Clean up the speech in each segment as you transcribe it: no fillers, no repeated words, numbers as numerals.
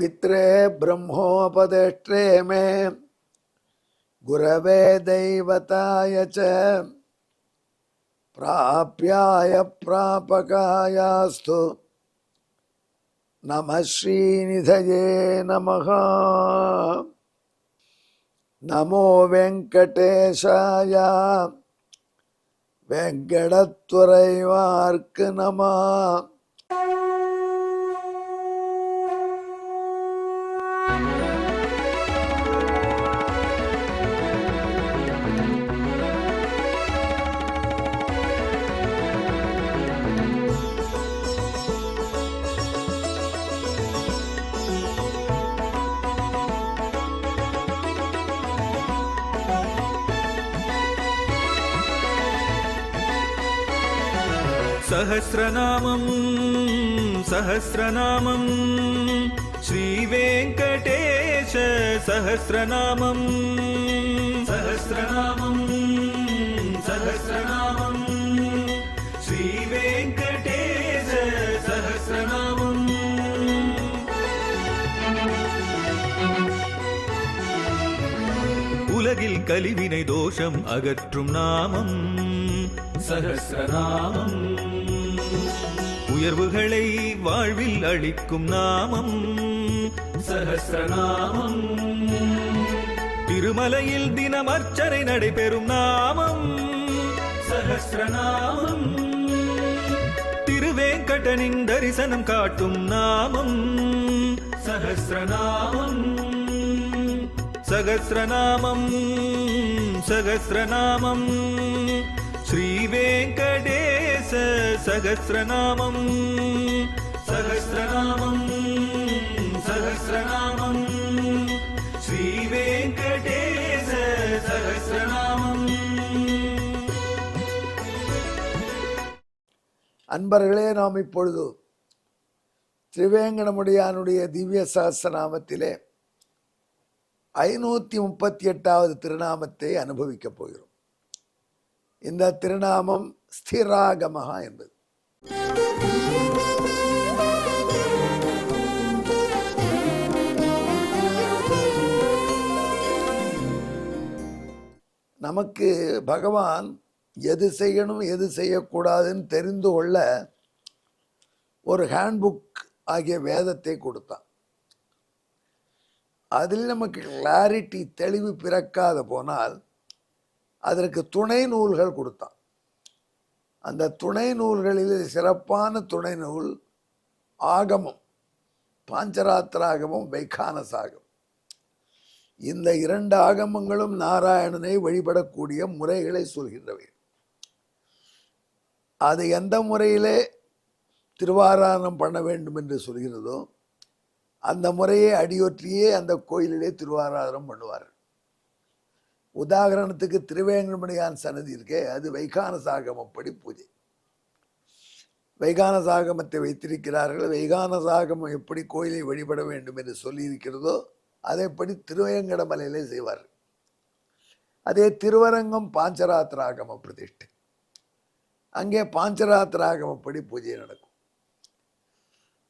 पित्रे ब्रह्मोपदेष्ट्रे मे गुरवे दैवताय च प्राप्याय प्रापकायास्तु नमः श्रीनिधये नमः। नमो वेंकटेशाय वेंकटत्वरैवार्क नमः। सहस्रनामं सहस्रनामं श्रीवेङ्कटेश सहस्रनामं सहस्रनामं सहस्रनामं श्रीवेङ्कटेश सहस्रनामं। உலகில் கலிவினை தோஷம் அகற்றும் நாமம் சஹஸ்ரநாமம். உயர்வுகளை வாழ்வில் அளிக்கும் நாமம் சஹஸ்ரநாமம். திருமலையில் தினம் அர்ச்சனை நடைபெறும் நாமம் சஹஸ்ரநாமம். திருவேங்கடனின் தரிசனம் காட்டும் நாமம் சஹஸ்ரநாமம். சகஸ்ரநாமம் சகஸ்ரநாமம் श्रीवेङ्कटेश सहस्रनामं सहस्रनामं सहस्रनामं श्रीवेङ्कटेश सहस्रनामं। அன்பர்களே, நாம் இப்பொழுது திருவேங்கடமுடையானுடைய திவ்ய சஹஸ்ரநாமத்திலே 538வது திருநாமத்தை அனுபவிக்கப் போகிறோம். இந்த திருநாமம் ஸ்திராகமஹா என்பது. நமக்கு பகவான் எது செய்யணும் எது செய்யக்கூடாதுன்னு தெரிந்து கொள்ள ஒரு ஹேண்ட்புக் ஆகிய வேதத்தை கொடுத்தான். அதில் நமக்கு கிளாரிட்டி தெளிவு பிறக்காத போனால் அதற்கு துணை நூல்கள் கொடுத்தான். அந்த துணை நூல்களில் சிறப்பான துணை நூல் ஆகமம், பாஞ்சராத்திராகமம், வைகானசாகம். இந்த 2 ஆகமங்களும் நாராயணனை வழிபடக்கூடிய முறைகளை சொல்கின்றவை. அது எந்த முறையிலே திருவாராதனம் பண்ண வேண்டும் என்று சொல்கிறதோ அந்த முறையை அடியொற்றியே அந்த கோயிலிலே திருவாராதனம் பண்ணுவார்கள். உதாரணத்துக்கு திருவேங்கடமுடையான் சன்னதி இருக்கே, அது வைகானசாகமப்படி பூஜை. வைகானசாகமத்தை வைத்திருக்கிறார்கள். வைகானசாகமம் எப்படி கோயிலை வழிபட வேண்டும் என்று சொல்லியிருக்கிறதோ அதைப்படி திருவேங்கடமலையிலே செய்வார்கள். அதே திருவரங்கம் பாஞ்சராத்திராகம பிரதிஷ்டை, அங்கே பாஞ்சராத்திராகமப்படி பூஜை நடக்கும்.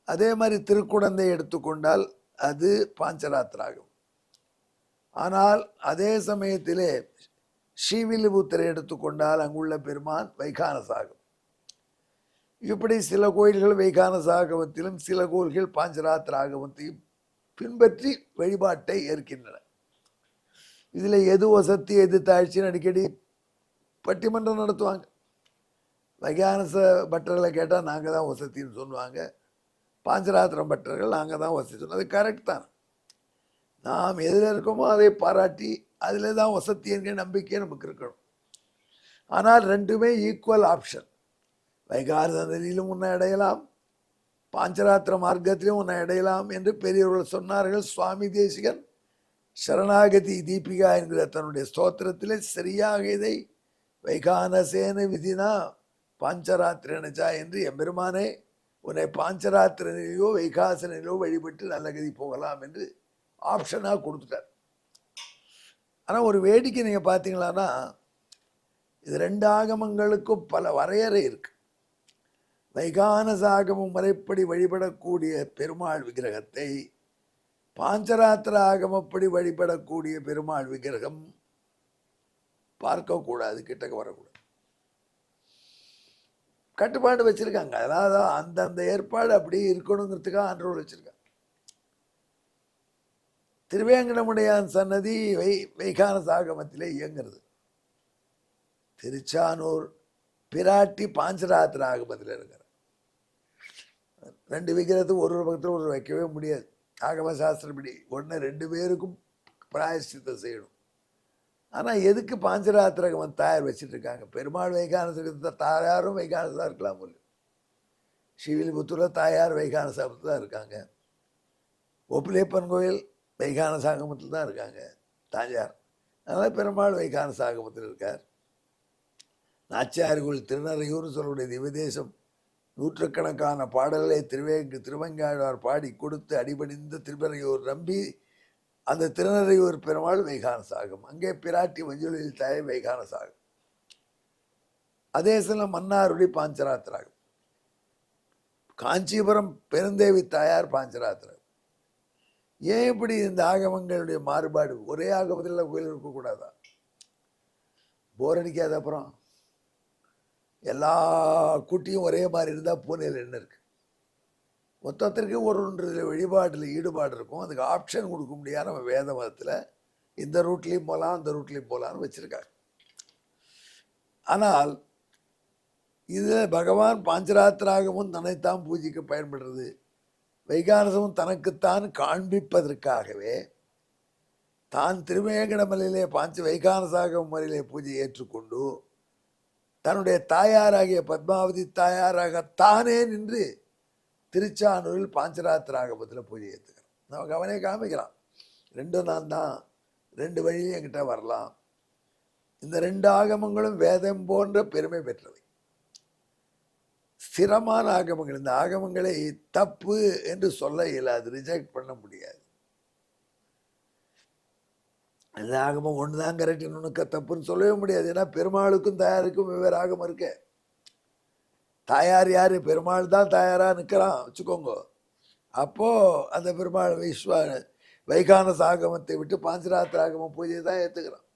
அதே மாதிரி திருக்குடந்தை எடுத்துக்கொண்டால் அது பாஞ்சராத்திராகம். ஆனால் அதே சமயத்திலே ஸ்ரீவில்லிபுத்தரை எடுத்துக்கொண்டால் அங்குள்ள பெருமான் வைகானசாகம். இப்படி சில கோயில்கள் வைகானசாகமத்திலும் சில கோயில்கள் பாஞ்சராத்திராகமத்தையும் பின்பற்றி வழிபாட்டை ஏற்கின்றன. இதில் எது வசதி எது தாழ்ச்சின்னு அடிக்கடி பட்டிமன்றம் நடத்துவாங்க. வைகானச பட்டர்களை கேட்டால் நாங்கள் தான் வசதின்னு சொல்லுவாங்க, பாஞ்சராத்திரம் பட்டர்கள் நாங்கள் தான் வசதி சொன்னோம். அது கரெக்ட் தான். நாம் எதில் இருக்கோமோ அதை பாராட்டி அதில் தான் வசதி என்கிற நம்பிக்கை நமக்கு இருக்கணும். ஆனால் ரெண்டுமே ஈக்குவல் ஆப்ஷன். வைகானசத்திலும் உன்னை அடையலாம், பாஞ்சராத்திர மார்க்கத்திலும் உன்னை அடையலாம் என்று பெரியவர்கள் சொன்னார்கள். சுவாமி தேசிகன் சரணாகதி தீபிகா என்கிற தன்னுடைய ஸ்தோத்திரத்திலே சரியாக இதை வைகானசேன விதினா பாஞ்சராத்திரனச்சா என்று எம்பெருமானே உன்னை பாஞ்சராத்திரனிலோ வைகாசனிலோ வழிபட்டு நல்ல கதி போகலாம் என்று ஆப்ஷனாக கொடுத்துட்டார். ஆனால் ஒரு வேடிக்கை நீங்கள் பார்த்தீங்களான்னா, இது 2 ஆகமங்களுக்கும் பல வரையறை இருக்கு. வைகானசாகமம் முறைப்படி வழிபடக்கூடிய பெருமாள் விக்கிரகத்தை பாஞ்சராத்திர ஆகமப்படி வழிபடக்கூடிய பெருமாள் விக்கிரகம் பார்க்கக்கூடாது, கிட்டக்க வரக்கூடாது. கட்டுப்பாடு வச்சிருக்காங்க. அதாவது அந்தந்த ஏற்பாடு அப்படியே இருக்கணுங்கிறதுக்காக ஆண்டோர் வச்சிருக்காங்க. திருவேங்கடமுடையான் சன்னதி வைகான சாகமத்திலே இயங்குறது. திருச்சானூர் பிராட்டி பாஞ்சராத்திர ஆகமத்தில் இருக்கிற 2 விக்கிரகத்துக்கு ஒரு பக்கத்தில் ஒரு வைக்கவே முடியாது. ஆகம சாஸ்திரப்படி 2 பேருக்கும் பிராயஷ்சித்தம் செய்யணும். ஆனால் எதுக்கு பாஞ்சராத்திரகமன் தாயார் வச்சுட்டு இருக்காங்க? பெருமாள் வைகானச தாயாரும் வைகானசா இருக்கலாம் போல. ஸ்ரீவில்லிபுத்தூரில் தாயார் வைகான சாகமத்தில் தான் இருக்காங்க. ஒப்பிலியப்பன் கோயில் வைகான சாகமத்தில் தான் இருக்காங்க தாயார். அதனால் பெருமாள் வைகான சாகமத்தில் இருக்கார். நாச்சியார் கோயில் திருநறையூர்னு சொல்லக்கூடிய திவ்யதேசம் நூற்றுக்கணக்கான பாடல்களை திருவங்காழ்வார் பாடி கொடுத்து அடிபணிந்த திருப்பறையூர் நம்பி அந்த திருநறையூர் பெருமாள் வைகான சாகம். அங்கே பிராட்டி மஞ்சுளில் தாய் வைகான சாகம். அதே சில மன்னாருடைய பாஞ்சராத்திராகம். காஞ்சிபுரம் பெருந்தேவி தாயார் பாஞ்சராத்திராகம். ஏன் இப்படி இந்த ஆகமங்களுடைய மாறுபாடு? ஒரே ஆகமத்தில் கோயில் இருக்கக்கூடாதா? போர் அடிக்காது? அப்புறம் எல்லா குட்டியும் ஒரே மாதிரி இருந்தால் பூனையில் என்ன இருக்கு? மொத்தத்திற்கு ஒன்றில் வழிபாட்டில் ஈடுபாடு இருக்கும். அதுக்கு ஆப்ஷன் கொடுக்க முடியாது. நம்ம வேத மதத்தில் இந்த ரூட்லேயும் போகலாம், அந்த ரூட்லேயும் போகலான்னு வச்சுருக்காங்க. ஆனால் இதில் பகவான் பாஞ்சராத்திராகமும் தன்னைத்தான் பூஜைக்கு பயன்படுறது, வைகானசமும் தனக்குத்தான் காண்பிப்பதற்காகவே தான் திருவேங்கடமலையிலே வைகானசாகம் முறையிலே பூஜை ஏற்றுக்கொண்டு தன்னுடைய தாயாராகிய பத்மாவதி தாயாராகத்தானே நின்று திருச்சானூரில் பாஞ்சராத்திராகமத்தில் பூஜை ஏற்றுக்கிறான். நமக்கு அவனே காமிக்கிறான். 2 நான் தான், 2 வழியும் என்கிட்ட வரலாம். இந்த 2 ஆகமங்களும் வேதம் போன்ற பெருமை பெற்றவை, ஸ்திரமான ஆகமங்கள். இந்த ஆகமங்களை தப்பு என்று சொல்ல இயலாது, ரிஜெக்ட் பண்ண முடியாது. அந்த ஆகமம் ஒன்று தான் கரெக்ட், இன்னொன்று தப்புன்னு சொல்லவே முடியாது. ஏன்னா பெருமாளுக்கும் தாயாருக்கும் வெவ்வேறு ஆகமம் இருக்கு. தாயார் யாரு? பெருமாள் தான் தாயாராக நிற்கிறான் வச்சுக்கோங்க. அப்போது அந்த பெருமாள் வைகான சாகமத்தை விட்டு பாஞ்சராத்திராகம பூஜையை தான் ஏற்றுக்கிறான்.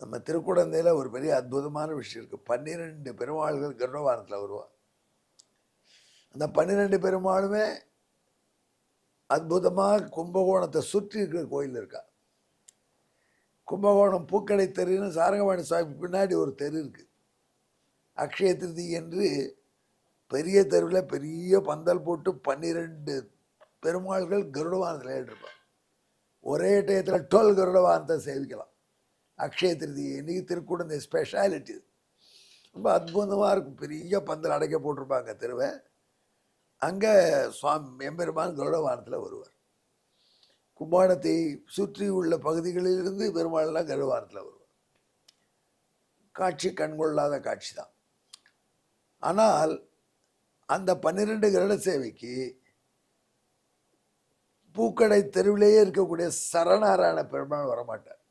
நம்ம திருக்குடந்தையில் ஒரு பெரிய அற்புதமான விஷயம் இருக்குது. 12 பெருமாள்கள் கருடவானத்தில் வருவான். அந்த 12 பெருமாளுமே அற்புதமாக கும்பகோணத்தை சுற்றி இருக்கிற கோயில் இருக்கா. கும்பகோணம் பூக்கடை தெருன்னு சாரங்கபாணி சுவாமி பின்னாடி ஒரு தெரு இருக்குது. அக்ஷய திருதி என்று பெரிய தெருவில் பெரிய பந்தல் போட்டு 12 பெருமாள்கள் கருடவானத்தில் ஏற்றிருப்பார். ஒரே டயத்தில் 12 கருடவானத்தை சேவிக்கலாம். அக்ஷய திருதி இன்னைக்கு திருக்குடந்தை ஸ்பெஷாலிட்டி. ரொம்ப அற்புதமாக இருக்கும். பெரிய பந்தல் அடைக்க போட்டிருப்பாங்க தெருவை. அங்கே சுவாமி எம்பெருமான் கருடவானத்தில் வருவார். கும்பகோணத்தை சுற்றி உள்ள பகுதிகளிலிருந்து பெருமாள்லாம் கருடவானத்தில் வருவார். காட்சி கண்கொள்ளாத காட்சி தான். ஆனால் அந்த 12 கருட சேவைக்கு பூக்கடை தெருவிலேயே இருக்கக்கூடிய சரநாராயண பெருமாள் வரமாட்டார்.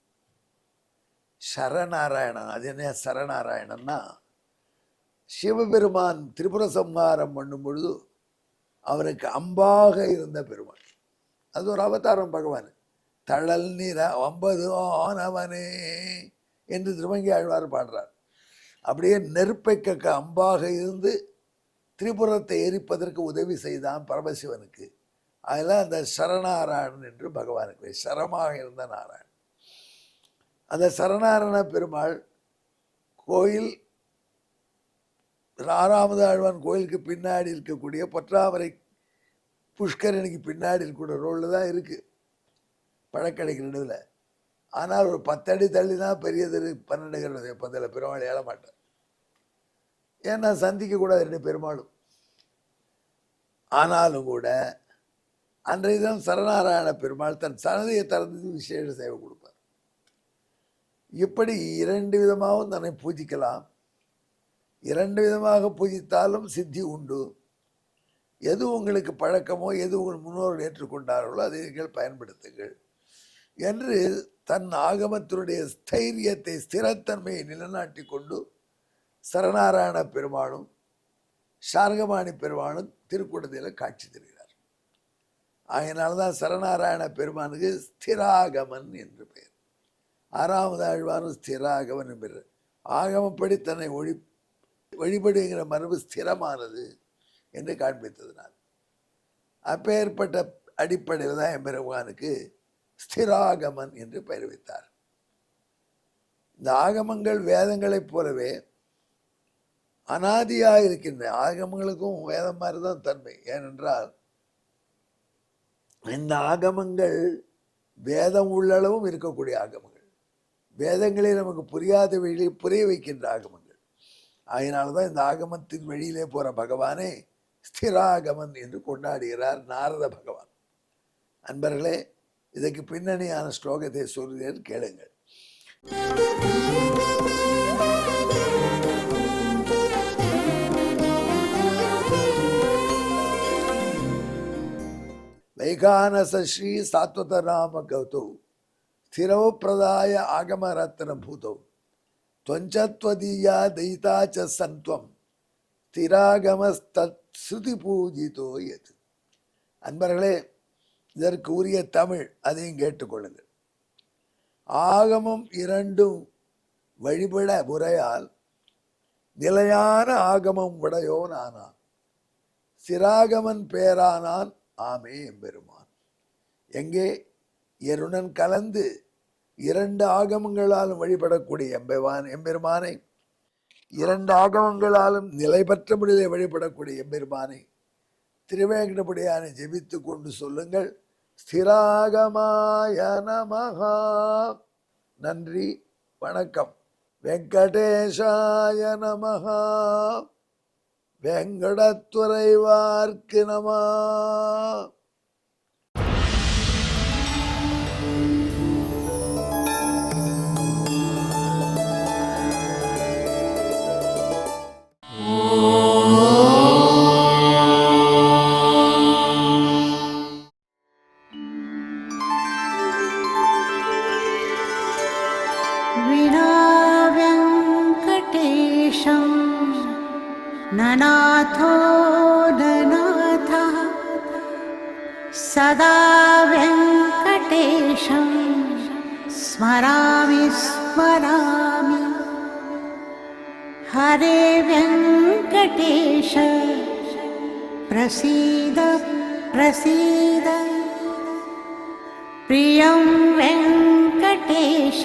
சரநாராயணன், அது என்ன சரநாராயணன்னா, சிவபெருமான் திரிபுர சம்ஹாரம் பண்ணும் பொழுது அவனுக்கு அம்பாக இருந்த பெருமாள். அது ஒரு அவதாரம். பகவான் தழல் நிற 9 ஆனவனே என்று திருமங்கி ஆழ்வார் பாடுறார். அப்படியே நெருப்பை கக்க அம்பாக இருந்து திரிபுரத்தை எரிப்பதற்கு உதவி செய்தான் பரமசிவனுக்கு. அதில் அந்த சரணாராயணன் என்று பகவானுக்கு சரமாக இருந்த நாராயணன். அந்த சரணாராயண பெருமாள் கோயில் 6வது ஆழ்வான் கோயிலுக்கு பின்னாடி இருக்கக்கூடிய பொற்றாமரை புஷ்கரணிக்கு பின்னாடி இருக்கக்கூடிய ரோடில் தான் இருக்குது, பழக்கடைக்கு நடுவில். ஆனால் ஒரு 10 அடி தள்ளி தான் பெரிய தெரு 12 கருட பந்தல பெருமாள் ஏழ மாட்டார். ஏன்னா சந்திக்கக்கூடாது 2 பெருமாளும். ஆனாலும் கூட அன்றைய தினம் சரணாராயண பெருமாள் தன் சன்னதியை திறந்து விசேஷ சேவை கொடுப்பார். இப்படி 2 விதமாகவும் தன்னை பூஜிக்கலாம். 2 விதமாக பூஜித்தாலும் சித்தி உண்டு. எது உங்களுக்கு பழக்கமோ, எது உங்கள் முன்னோர்கள் ஏற்றுக்கொண்டார்களோ அதை நீங்கள் பயன்படுத்துங்கள் என்று தன் ஆகமத்தினுடைய ஸ்தைரியத்தை, ஸ்திரத்தன்மையை நிலைநாட்டி கொண்டு சரணாராயண பெருமாளும் சார்கமாணி பெருமாளும் திருக்குடந்தையில் காட்சி தருகிறார். அதனால தான் சரணாராயண பெருமானுக்கு ஸ்திராகமன் என்று பெயர். 6வது ஆழ்வாரும் ஸ்திராகமன் என்று. ஆகமப்படி தன்னை வழிபடுகிற மரபு ஸ்திரமானது என்று காண்பித்ததுனால் அப்பேற்பட்ட அடிப்படையில் தான் எம்பெருமானுக்கு ஸ்திராகமன் என்று பெயர் வைத்தார். இந்த ஆகமங்கள் வேதங்களைப் போலவே அனாதியாக இருக்கின்றன. ஆகமங்களுக்கும் வேதம் மாதிரி தான் தன்மை. ஏனென்றால் இந்த ஆகமங்கள் வேதம் உள்ளளவும் இருக்கக்கூடிய ஆகமங்கள், வேதங்களே நமக்கு புரியாத வழியிலே புரிய வைக்கின்ற ஆகமங்கள். அதனால தான் இந்த ஆகமத்தின் வழியிலே போகிற பகவானே ஸ்திராகமன் என்று கொண்டாடுகிறார் நாரத பகவான். அன்பர்களே, இதற்கு பின்னணியான ஸ்லோகத்தை சொல்கிறேன், கேளுங்கள். வைகானச ஸ்ரீ சாத்வத ராம கௌதௌ ஸ்திரோ பிரதாய ஆகம ரத்ன பூதௌ துவஞ்சத்வதீயா தைதா ச சந்த்வம் ஸ்திராகமஸ்தத் ஸ்ருதி பூஜிதோ எது. அன்பர்களே, இதற்கு உரிய தமிழ், அதையும் கேட்டுக்கொள்ளுங்கள். ஆகமம் இரண்டும் வழிபட முறையால் நிலையான ஆகமம் உடையோன் ஆனான், சிராகமன் பேரானான் ஆமே எம்பெருமான். எங்கே எருடன் கலந்து 2 ஆகமங்களாலும் வழிபடக்கூடிய எம்பெருமானை, 2 ஆகமங்களாலும் நிலை பெற்ற முறையிலே வழிபடக்கூடிய எம்பெருமானை திருவேங்கடபடியானை ஜெபித்து கொண்டு சொல்லுங்கள், ஸ்திராகமாய நமஹா. நன்றி, வணக்கம். வெங்கடேஷாய நமஹா. வெங்கடத்துறைவார்க்கு நமஹா. ननाथो ननाथः सदा वेङ्कटेशं स्मरामि स्मरामि. हरे वेङ्कटेश प्रसीद प्रसीद. प्रियं वेङ्कटेश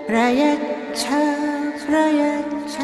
प्रयच्छ प्रयच्छ.